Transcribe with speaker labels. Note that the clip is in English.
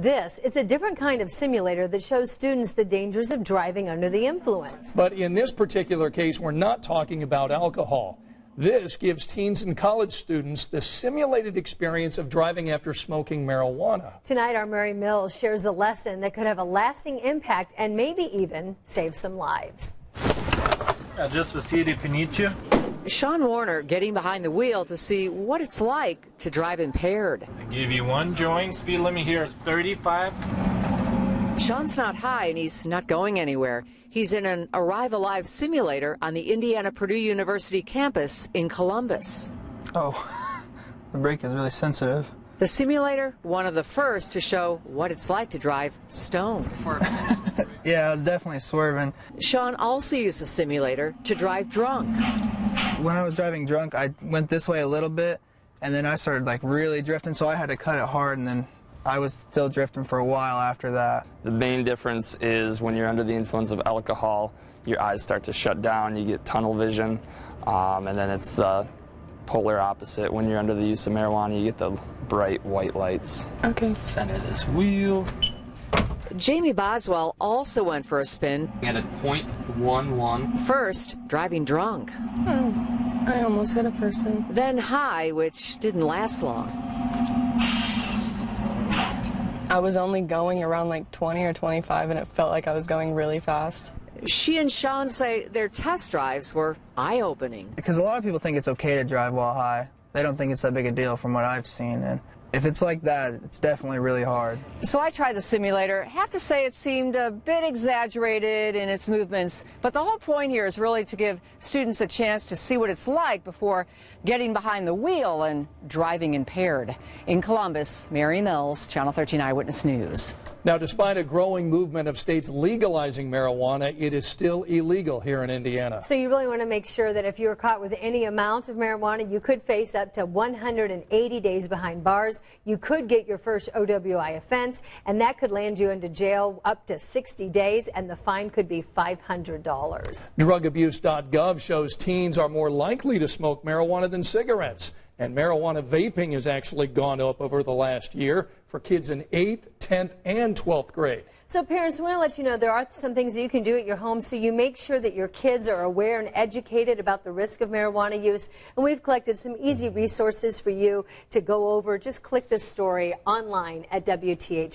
Speaker 1: This is a different kind of simulator that shows students the dangers of driving under the influence.
Speaker 2: But in this particular case, we're not talking about alcohol. This gives teens and college students the simulated experience of driving after smoking marijuana.
Speaker 1: Tonight, our Mary Mills shares the lesson that could have a lasting impact and maybe even save some lives.
Speaker 3: Just a seat if you need to.
Speaker 4: Sean Warner getting behind the wheel to see what it's like to drive impaired.
Speaker 3: I give you one joint. Speed limit here is 35.
Speaker 4: Sean's not high and he's not going anywhere. He's in an Arrive Alive simulator on the Indiana-Purdue University campus in Columbus.
Speaker 5: Oh, the brake is really sensitive.
Speaker 4: The simulator, one of the first to show what it's like to drive stoned.
Speaker 5: Yeah, I was definitely swerving.
Speaker 4: Sean also used the simulator to drive drunk.
Speaker 5: When I was driving drunk, I went this way a little bit, and then I started like really drifting, so I had to cut it hard, and then I was still drifting for a while after that.
Speaker 6: The main difference is when you're under the influence of alcohol, your eyes start to shut down, you get tunnel vision, and then it's the polar opposite. When you're under the use of marijuana, you get the bright white lights.
Speaker 7: Okay.
Speaker 6: Center this wheel.
Speaker 4: Jamie Boswell also went for a spin.
Speaker 6: At a .11.
Speaker 4: First, driving drunk.
Speaker 7: Oh, I almost hit a person.
Speaker 4: Then high, which didn't last long.
Speaker 7: I was only going around like 20 or 25 and it felt like I was going really fast.
Speaker 4: She and Sean say their test drives were eye-opening.
Speaker 5: Because a lot of people think it's okay to drive while high. They don't think it's that big a deal from what I've seen, and if it's like that, it's definitely really hard.
Speaker 4: So I tried the simulator. Have to say it seemed a bit exaggerated in its movements, but the whole point here is really to give students a chance to see what it's like before getting behind the wheel and driving impaired. In Columbus, Mary Mills, Channel 13 Eyewitness News.
Speaker 2: Now, despite a growing movement of states legalizing marijuana, it is still illegal here in Indiana.
Speaker 1: So you really want to make sure that if you're caught with any amount of marijuana, you could face up to 180 days behind bars. You could get your first OWI offense, and that could land you into jail up to 60 days, and the fine could be $500.
Speaker 2: Drugabuse.gov shows teens are more likely to smoke marijuana than cigarettes. And marijuana vaping has actually gone up over the last year for kids in 8th, 10th, and 12th grade.
Speaker 1: So parents, we want to let you know there are some things that you can do at your home so you make sure that your kids are aware and educated about the risk of marijuana use. And we've collected some easy resources for you to go over. Just click this story online at WTHR.